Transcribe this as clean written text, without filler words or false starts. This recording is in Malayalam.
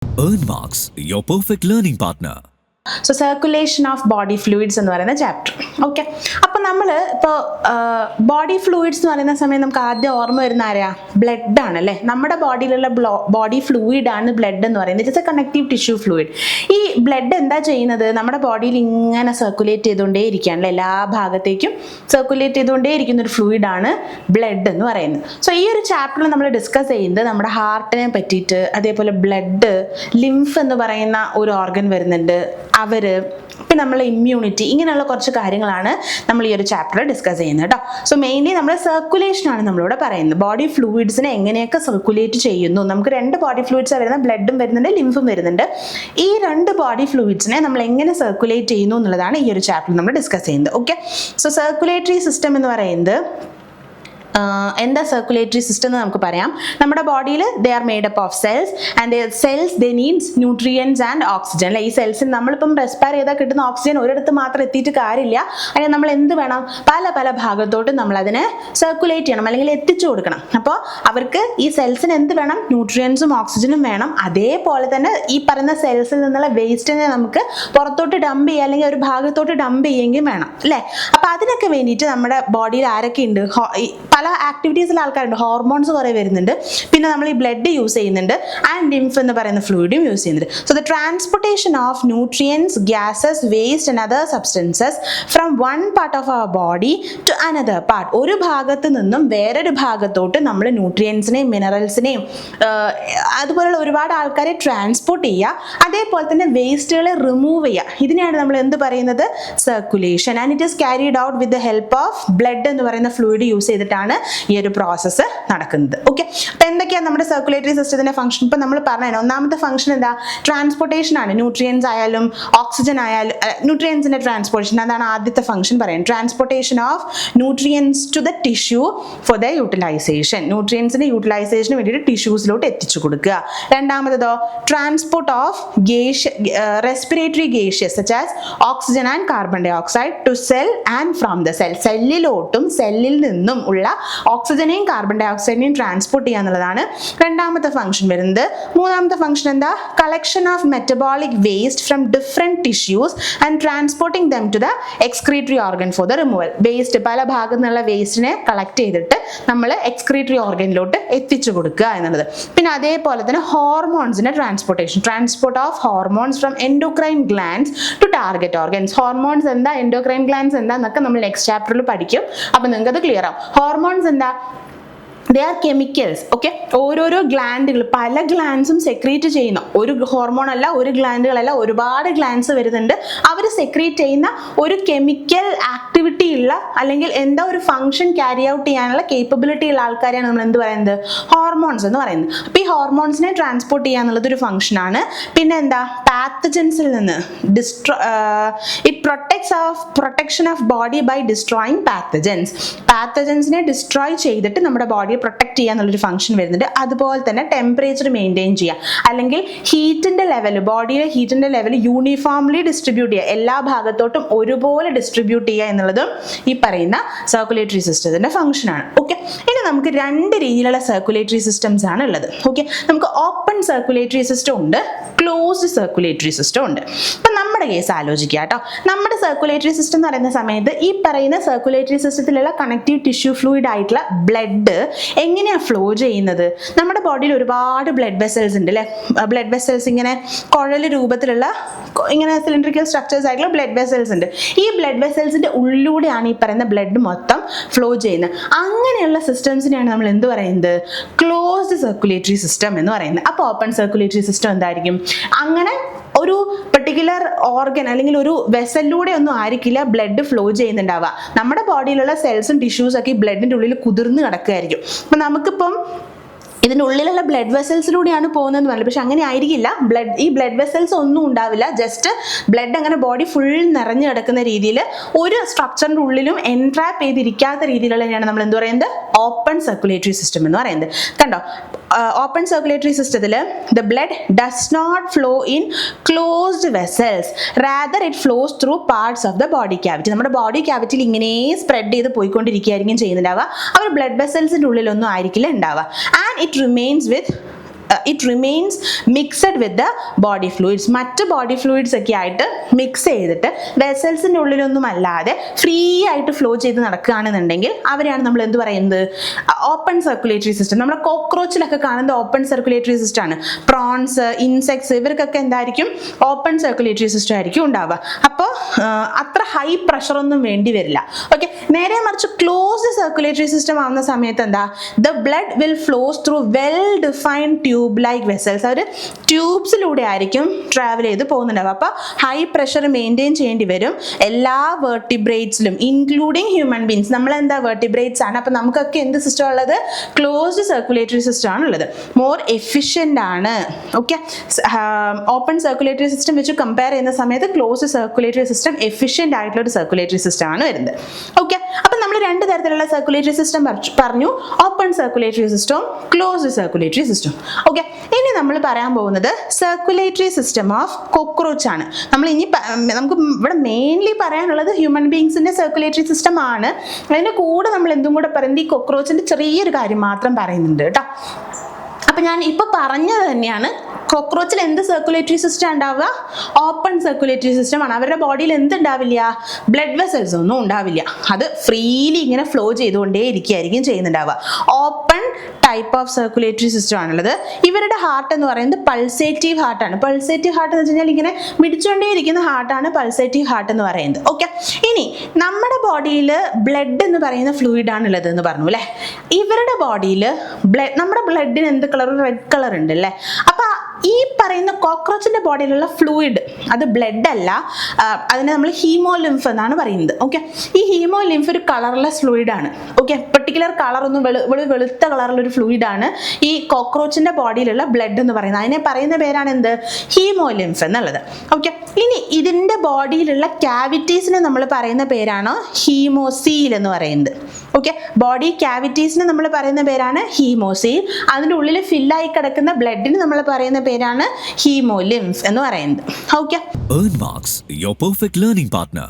Earn Marks, your perfect learning partner. So circulation of body fluids എന്ന് പറയുന്ന ചാപ്റ്റർ. ഓക്കെ, അപ്പോൾ നമ്മൾ ഇപ്പോൾ ബോഡി ഫ്ലൂയിഡ്സ് എന്ന് പറയുന്ന സമയം നമുക്ക് ആദ്യം ഓർമ്മ വരുന്ന ആരാ? ബ്ലഡ് ആണ് അല്ലേ. നമ്മുടെ ബോഡിയിലുള്ള ബോഡി ഫ്ലൂയിഡ് ആണ് ബ്ലഡ് എന്ന് പറയുന്നത്. It's A connective tissue fluid. ഈ ബ്ലഡ് എന്താ ചെയ്യുന്നത്? നമ്മുടെ ബോഡിയിൽ ഇങ്ങനെ സർക്കുലേറ്റ് ചെയ്തുകൊണ്ടേ ഇരിക്കുകയാണല്ലോ, എല്ലാ ഭാഗത്തേക്കും സർക്കുലേറ്റ് ചെയ്തുകൊണ്ടേ ഇരിക്കുന്ന ഒരു ഫ്ലൂയിഡാണ് ബ്ലഡ് എന്ന് പറയുന്നത്. സോ ഈ ഒരു ചാപ്റ്ററിൽ നമ്മൾ ഡിസ്കസ് ചെയ്യുന്നത് നമ്മുടെ ഹാർട്ടിനെ പറ്റിയിട്ട്, അതേപോലെ ബ്ലഡ്, ലിംഫ് എന്ന് പറയുന്ന ഒരു ഓർഗൻ വരുന്നുണ്ട്, പിന്നെ നമ്മളെ ഇമ്മ്യൂണിറ്റി, ഇങ്ങനെയുള്ള കുറച്ച് കാര്യങ്ങളാണ് നമ്മൾ ഈ ഒരു ചാപ്റ്ററിൽ ഡിസ്കസ് ചെയ്യുന്നത് കേട്ടോ. സോ മെയിൻലി നമ്മൾ സർക്കുലേഷൻ ആണ് നമ്മളിവിടെ പറയുന്നത്. ബോഡി ഫ്ലൂയിഡ്സിനെ എങ്ങനെയൊക്കെ സർക്കുലേറ്റ് ചെയ്യുന്നു. നമുക്ക് രണ്ട് ബോഡി ഫ്ലൂയിഡ്സ് വരുന്നത്, ബ്ലഡും വരുന്നുണ്ട്, ലിംഫും വരുന്നുണ്ട്. ഈ രണ്ട് ബോഡി ഫ്ലൂയിഡ്സിനെ നമ്മൾ എങ്ങനെ സർക്കുലേറ്റ് ചെയ്യുന്നു എന്നുള്ളതാണ് ഈ ഒരു ചാപ്റ്ററിൽ നമ്മൾ ഡിസ്കസ് ചെയ്യുന്നത്. ഓക്കെ, സോ സർക്കുലേറ്ററി സിസ്റ്റം എന്ന് പറയുന്നത് എന്താ? സർക്കുലേറ്ററി സിസ്റ്റം എന്ന് നമുക്ക് പറയാം. നമ്മുടെ ബോഡിയിൽ they are made up of cells and cells they needs nutrients and oxygen അല്ലെ. ഈ സെൽസിന് നമ്മളിപ്പം റെസ്പയർ ചെയ്താൽ കിട്ടുന്ന ഓക്സിജൻ ഒരിടത്ത് മാത്രം എത്തിയിട്ട് കാര്യമില്ല. അതിന് നമ്മൾ എന്ത് വേണം? പല പല ഭാഗത്തോട്ട് നമ്മൾ അതിനെ സർക്കുലേറ്റ് ചെയ്യണം, അല്ലെങ്കിൽ എത്തിച്ചു കൊടുക്കണം. അപ്പോൾ അവർക്ക് ഈ സെൽസിന് എന്ത് വേണം? ന്യൂട്രിയൻസും ഓക്സിജനും വേണം. അതേപോലെ തന്നെ ഈ പറയുന്ന സെൽസിൽ നിന്നുള്ള വേസ്റ്റിനെ നമുക്ക് പുറത്തോട്ട് ഡംപ് ചെയ്യുക, അല്ലെങ്കിൽ ഒരു ഭാഗത്തോട്ട് ഡംപ് ചെയ്യുകയും വേണം അല്ലേ. അപ്പോൾ അതിനൊക്കെ വേണ്ടിയിട്ട് നമ്മുടെ ബോഡിയിൽ ആരൊക്കെ ഉണ്ട്? പല ആക്ടിവിറ്റീസിൽ ആൾക്കാരുണ്ട്. ഹോർമോൺസ് കുറേ വരുന്നുണ്ട്, പിന്നെ നമ്മൾ ഈ ബ്ലഡ് യൂസ് ചെയ്യുന്നുണ്ട്, ആൻഡ് ലിംഫ് എന്ന് പറയുന്ന ഫ്ലൂയിഡും യൂസ് ചെയ്യുന്നുണ്ട്. So the transportation of nutrients, gases, waste and other substances from one part of our body to another part. ഒരു ഭാഗത്ത് നിന്നും വേറൊരു ഭാഗത്തോട്ട് നമ്മൾ ന്യൂട്രിയൻസിനെയും മിനറൽസിനെയും അതുപോലുള്ള ഒരുപാട് ആൾക്കാരെ ട്രാൻസ്പോർട്ട് ചെയ്യുക, അതേപോലെ തന്നെ വേസ്റ്റുകളെ റിമൂവ് ചെയ്യുക. ഇതിനെയാണ് നമ്മൾ എന്ത് പറയുന്നത്? Circulation. And it is carried out with the help of blood എന്ന് പറയുന്ന ഫ്ലൂയിഡ് യൂസ് ചെയ്തിട്ടാണ് ഈ ഒരു പ്രോസസ്സ് നടക്കുന്നത്. ഓക്കെ, അപ്പൊ എന്തൊക്കെയാണ് നമ്മുടെ സർക്കുലേറ്ററി സിസ്റ്റത്തിന്റെ ഫംഗ്ഷൻ? ഇപ്പൊ നമ്മൾ പറഞ്ഞു, ഒന്നാമത്തെ ഫംഗ്ഷൻ എന്താ? ട്രാൻസ്പോർട്ടേഷൻ ആണ്. ന്യൂട്രിയൻസ് ആയാലും ഓക്സിജൻ ആയാലും, ന്യൂട്രിയൻസിന്റെ ട്രാൻസ്പോർട്ടേഷൻ, അതാണ് ആദ്യത്തെ ഫംഗ്ഷൻ പറയുന്നത്. Transportation of nutrients to the tissue for the utilisation. ന്യൂട്രിയൻസിന്റെ യൂട്ടിലൈസേഷന് വേണ്ടിയിട്ട് ടിഷ്യൂസിലോട്ട് എത്തിച്ചു കൊടുക്കുക. രണ്ടാമതോ transport of respiratory gaseous such as oxygen and carbon dye oxide to cell and from the cell. സെല്ലിലോട്ടും സെല്ലിൽ നിന്നും ഉള്ള ഓക്സിജനെയും കാർബൺ ഡൈ ഓക്സൈഡിനെയും ട്രാൻസ്പോർട്ട് ചെയ്യുക എന്നുള്ളതാണ് രണ്ടാമത്തെ ഫംഗ്ഷൻ വരുന്നത്. മൂന്നാമത്തെ ഫംഗ്ഷൻ എന്താ? Collection of metabolic waste from different tissues and transporting them to the excretory organ for the removal. Waste, പല ഭാഗത്തു നിന്നുള്ള വേസ്റ്റിനെ കളക്ട് ചെയ്തിട്ട് നമ്മൾ എക്സ്ക്രീറ്ററി ഓർഗനിലോട്ട് എത്തിച്ചു കൊടുക്കുക എന്നുള്ളത്. പിന്നെ അതേപോലെ തന്നെ ഹോർമോൺസിന്റെ transport of hormones from endocrine glands to target organs. Hormones എന്താ, എൻഡോക്രൈൻ ഗ്ലാൻഡ്സ് എന്താ എന്നൊക്കെ നമ്മൾ നെക്സ്റ്റ് ചാപ്റ്ററിൽ പഠിക്കും. അപ്പൊ നിങ്ങൾക്ക് അത് ക്ലിയർ ആവും. ഹോർമോൺസ് എന്താ? They are chemicals. ഓക്കെ, ഓരോരോ ഗ്ലാൻഡുകൾ, പല ഗ്ലാൻഡ്സും സെക്രീറ്റ് ചെയ്യുന്ന, ഒരു ഹോർമോൺ അല്ല, ഒരു ഗ്ലാൻഡുകളല്ല, ഒരുപാട് ഗ്ലാൻഡ്സ് വരുന്നുണ്ട്. അവർ സെക്രീറ്റ് ചെയ്യുന്ന ഒരു കെമിക്കൽ ആക്ടിവിറ്റി ഉള്ള, അല്ലെങ്കിൽ എന്താ ഒരു ഫംഗ്ഷൻ ക്യാരി ഔട്ട് ചെയ്യാനുള്ള കേപ്പബിലിറ്റി ഉള്ള ആൾക്കാരെയാണ് നമ്മൾ എന്ത് പറയുന്നത്? ഹോർമോൺസ് എന്ന് പറയുന്നത്. അപ്പോൾ ഈ ഹോർമോൺസിനെ ട്രാൻസ്പോർട്ട് ചെയ്യുക എന്നുള്ളത് ഒരു ഫംഗ്ഷനാണ്. പിന്നെ എന്താ? പാത്തജൻസിൽ നിന്ന് it protection of body by destroying pathogens. പാത്തജൻസിനെ ഡിസ്ട്രോയ് ചെയ്തിട്ട് നമ്മുടെ ബോഡിയെ പ്രൊട്ടക്ട് ചെയ്യുക എന്നുള്ളൊരു ഫംഗ്ഷൻ വരുന്നുണ്ട്. അതുപോലെ തന്നെ ടെമ്പറേച്ചർ മെയിൻറ്റെയിൻ ചെയ്യുക, അല്ലെങ്കിൽ ഹീറ്റിന്റെ ലെവൽ, ബോഡിയിലെ ഹീറ്റിന്റെ ലെവൽ യൂണിഫോംലി ഡിസ്ട്രിബ്യൂട്ട് ചെയ്യുക, എല്ലാ ഭാഗത്തോട്ടും ഒരുപോലെ ഡിസ്ട്രിബ്യൂട്ട് ചെയ്യുക എന്നുള്ളതും ഈ പറയുന്ന സർക്കുലേറ്ററി സിസ്റ്റത്തിന്റെ ഫംഗ്ഷനാണ്. ഓക്കെ, ഇനി നമുക്ക് രണ്ട് രീതിയിലുള്ള സർക്കുലേറ്ററി സിസ്റ്റംസ് ആണ് ഉള്ളത്. ഓക്കെ, നമുക്ക് ഓപ്പൺ സർക്കുലേറ്ററി സിസ്റ്റം ഉണ്ട്, ക്ലോസ്ഡ് സർക്കുലേറ്ററി സിസ്റ്റം ഉണ്ട്. അപ്പൊ നമ്മുടെ കേസ് ആലോചിക്കുക കേട്ടോ. നമ്മുടെ സർക്കുലേറ്ററി സിസ്റ്റം എന്ന് പറയുന്ന സമയത്ത് ഈ പറയുന്ന സർക്കുലേറ്ററി സിസ്റ്റത്തിലുള്ള കണക്റ്റീവ് ടിഷ്യൂ ഫ്ലൂയിഡ് ആയിട്ടുള്ള ബ്ലഡ് എങ്ങനെയാണ് ഫ്ലോ ചെയ്യുന്നത്? നമ്മുടെ ബോഡിയിൽ ഒരുപാട് ബ്ലഡ് വെസൽസ് ഉണ്ട് അല്ലേ. ബ്ലഡ് വെസൽസ് ഇങ്ങനെ കുഴൽ രൂപത്തിലുള്ള, ഇങ്ങനെ സിലിണ്ടറിക്കൽ സ്ട്രക്ചേഴ്സ് ആയിട്ടുള്ള ബ്ലഡ് വെസൽസ് ഉണ്ട്. ഈ ബ്ലഡ് വെസൽസിന്റെ ഉള്ളിലൂടെയാണ് ഈ പറയുന്ന ബ്ലഡ് മൊത്തം ഫ്ലോ ചെയ്യുന്നത്. അങ്ങനെയുള്ള സിസ്റ്റംസിനെയാണ് നമ്മൾ എന്ത് പറയുന്നത്? ക്ലോസ്ഡ് സർക്കുലേറ്ററി സിസ്റ്റം എന്ന് പറയുന്നത്. അപ്പോൾ ഓപ്പൺ സർക്കുലേറ്ററി സിസ്റ്റം എന്തായിരിക്കും? അങ്ങനെ ഒരു പെർട്ടിക്കുലർ ഓർഗൻ അല്ലെങ്കിൽ ഒരു വെസലിലൂടെ ഒന്നും ആയിരിക്കില്ല ബ്ലഡ് ഫ്ലോ ചെയ്യുന്നുണ്ടാവുക. നമ്മുടെ ബോഡിയിലുള്ള സെൽസും ടിഷ്യൂസും ഒക്കെ ഈ ബ്ലഡിന്റെ ഉള്ളിൽ കുതിർന്ന് കിടക്കുകയായിരിക്കും. അപ്പൊ നമുക്കിപ്പം ഇതിൻ്റെ ഉള്ളിലുള്ള ബ്ലഡ് വെസൽസിലൂടെയാണ് പോകുന്നതെന്ന് പറഞ്ഞത്. പക്ഷെ അങ്ങനെ ആയിരിക്കില്ല. ഈ ബ്ലഡ് വെസൽസ് ഒന്നും ഉണ്ടാവില്ല. ജസ്റ്റ് ബ്ലഡ് അങ്ങനെ ബോഡി ഫുൾ നിറഞ്ഞു കിടക്കുന്ന രീതിയിൽ ഒരു സ്ട്രക്ചറിൻ്റെ ഉള്ളിലും എൻട്രാപ്പ് ചെയ്തിരിക്കാത്ത രീതിയിലുള്ളതാണ് നമ്മൾ എന്ത് പറയുന്നത്? ഓപ്പൺ സർക്കുലേറ്ററി സിസ്റ്റം എന്ന് പറയുന്നത്. കണ്ടോ, ഓപ്പൺ സർക്കുലേറ്ററി സിസ്റ്റത്തിൽ the blood does not flow in closed vessels, rather it flows through parts of the body cavity. നമ്മുടെ ബോഡി ക്യാവിറ്റിയിൽ ഇങ്ങനെ സ്പ്രെഡ് ചെയ്ത് പോയിക്കൊണ്ടിരിക്കുകയായിരിക്കും ചെയ്യുന്നുണ്ടാവുക. അവർ ബ്ലഡ് വെസൽസിൻ്റെ ഉള്ളിലൊന്നും ആയിരിക്കില്ല ഉണ്ടാവുക. And it remains with it remains mixed with the body fluids. മറ്റ് ബോഡി ഫ്ലൂയിഡ്സ് ഒക്കെ ആയിട്ട് മിക്സ് ചെയ്തിട്ട് വെസൽസിൻ്റെ ഉള്ളിലൊന്നും അല്ലാതെ ഫ്രീ ആയിട്ട് ഫ്ലോ ചെയ്ത് നടക്കുകയാണെന്നുണ്ടെങ്കിൽ അവരെയാണ് നമ്മൾ എന്ത് പറയുന്നത്, ഓപ്പൺ സർക്കുലേറ്ററി സിസ്റ്റം. നമ്മുടെ കോക്രോച്ചിലൊക്കെ കാണുന്നത് ഓപ്പൺ സർക്കുലേറ്ററി സിസ്റ്റം ആണ്. പ്രോൺസ്, ഇൻസെക്ട്സ് ഇവർക്കൊക്കെ എന്തായിരിക്കും, ഓപ്പൺ സർക്കുലേറ്ററി സിസ്റ്റം ആയിരിക്കും ഉണ്ടാവുക. അപ്പോൾ അത്ര ഹൈ പ്രഷറൊന്നും വേണ്ടി വരില്ല. ഓക്കെ, നേരെ മറിച്ച് ക്ലോസ്ഡ് സർക്കുലേറ്ററി സിസ്റ്റം ആവുന്ന സമയത്ത് എന്താ, the blood will flows through well defined tube like vessels. അവർ ട്യൂബ്സിലൂടെ ആയിരിക്കും ട്രാവൽ ചെയ്ത് പോകുന്നുണ്ടാവുക. അപ്പോൾ ഹൈ പ്രഷർ മെയിൻറ്റെയിൻ ചെയ്യേണ്ടി വരും എല്ലാ വെർട്ടിബ്രേറ്റ്സിലും, ഇൻക്ലൂഡിങ് ഹ്യൂമൻ ബീങ്സ്. നമ്മളെന്താ വെർട്ടിബ്രേറ്റ്സ് ആണ്. അപ്പോൾ നമുക്കൊക്കെ എന്ത് സിസ്റ്റം ഉള്ളത്, ക്ലോസ്ഡ് സർക്കുലേറ്ററി സിസ്റ്റം ആണ് ഉള്ളത്. മോർ എഫിഷ്യൻ്റ് ആണ്. ഓക്കെ, ഓപ്പൺ സർക്കുലേറ്ററി സിസ്റ്റം വെച്ച് കമ്പയർ ചെയ്യുന്ന സമയത്ത് ക്ലോസ്ഡ് സർക്കുലേറ്ററി സിസ്റ്റം എഫിഷ്യൻ്റ് ആയിട്ടുള്ള ഒരു സർക്കുലേറ്ററി സിസ്റ്റം ആണ് വരുന്നത്. ഓക്കെ, അപ്പം നമ്മൾ രണ്ട് തരത്തിലുള്ള സർക്കുലേറ്ററി സിസ്റ്റം പറഞ്ഞു, ഓപ്പൺ സർക്കുലേറ്ററി സിസ്റ്റവും ക്ലോസ്ഡ് സർക്കുലേറ്ററി സിസ്റ്റം. ഓക്കെ, ഇനി നമ്മൾ പറയാൻ പോകുന്നത് സർക്കുലേറ്ററി സിസ്റ്റം ഓഫ് കോക്രോച്ച് ആണ്. നമുക്ക് ഇവിടെ മെയിൻലി പറയാനുള്ളത് ഹ്യൂമൻ ബീങ്സിന്റെ സർക്കുലേറ്ററി സിസ്റ്റം ആണ്. അതിൻ്റെ കൂടെ നമ്മൾ എന്തും കൂടെ പറയുന്നത് ഈ കോക്രോച്ചിന്റെ ചെറിയൊരു കാര്യം മാത്രം പറയുന്നുണ്ട് കേട്ടോ. അപ്പം ഞാൻ ഇപ്പോൾ പറഞ്ഞത് തന്നെയാണ്, കോക്രോച്ചിൽ എന്ത് സർക്കുലേറ്ററി സിസ്റ്റം ഉണ്ടാവുക, ഓപ്പൺ സർക്കുലേറ്ററി സിസ്റ്റം ആണ്. അവരുടെ ബോഡിയിൽ എന്തുണ്ടാവില്ല, ബ്ലഡ് വെസൽസ് ഒന്നും ഉണ്ടാവില്ല. അത് ഫ്രീലി ഇങ്ങനെ ഫ്ലോ ചെയ്തുകൊണ്ടേ ഇരിക്കുകയായിരിക്കും ചെയ്യുന്നുണ്ടാവുക. Open type of circulatory system ആണുള്ളത്. ഇവരുടെ ഹാർട്ട് എന്ന് പറയുന്നത് പൾസേറ്റീവ് ഹാർട്ടാണ്. പൾസേറ്റീവ് ഹാർട്ട് എന്ന് വെച്ച് കഴിഞ്ഞാൽ ഇങ്ങനെ മിടിച്ചുകൊണ്ടേ ഇരിക്കുന്ന ഹാർട്ടാണ് പൾസേറ്റീവ് ഹാർട്ട് എന്ന് പറയുന്നത്. ഓക്കെ, ഇനി നമ്മുടെ ബോഡിയിൽ ബ്ലഡ് എന്ന് പറയുന്ന ഫ്ലൂയിഡ് ആണുള്ളത് എന്ന് പറഞ്ഞു അല്ലേ. ഇവരുടെ ബോഡിയിൽ നമ്മുടെ ബ്ലഡിന് എന്ത് കളർ, റെഡ് കളർ ഉണ്ട് അല്ലേ. അപ്പൊ ഈ പറയുന്ന കോക്രോച്ചിന്റെ ബോഡിയിലുള്ള ഫ്ലൂയിഡ് അത് ബ്ലഡ് അല്ല, അതിനെ നമ്മൾ ഹീമോലിംഫ് എന്നാണ് പറയുന്നത്. ഓക്കെ, ഈ ഹീമോലിംഫ് ഒരു കളർലെസ് ഫ്ലൂയിഡ് ആണ്. ഓക്കെ, പെർട്ടിക്കുലർ കളർ ഒന്നും വെളുത്ത കളറുള്ള ഒരു ഫ്ലൂയിഡ് ആണ് ഈ കോക്രോച്ചിന്റെ ബോഡിയിലുള്ള ബ്ലഡ് എന്ന് പറയുന്നത്. അതിനെ പറയുന്ന പേരാണ് എന്ത്, ഹീമോലിംഫ് എന്നുള്ളത്. ഓക്കെ, ഇനി ഇതിന്റെ ബോഡിയിലുള്ള ക്യാവിറ്റീസിനെ നമ്മൾ പറയുന്ന പേരാണ് ഹീമോസീൽ എന്ന് പറയുന്നത്. ഓക്കെ, ബോഡി ക്യാവിറ്റീസിന് നമ്മൾ പറയുന്ന പേരാണ് ഹീമോസീൽ. അതിൻ്റെ ഉള്ളിൽ ഫില്ലായി കിടക്കുന്ന ബ്ലഡിന് നമ്മൾ പറയുന്ന പേരാണ് ഹീമോലിംഫ് എന്ന് പറയുന്നത്. Okay, Earn Marks, your perfect learning partner.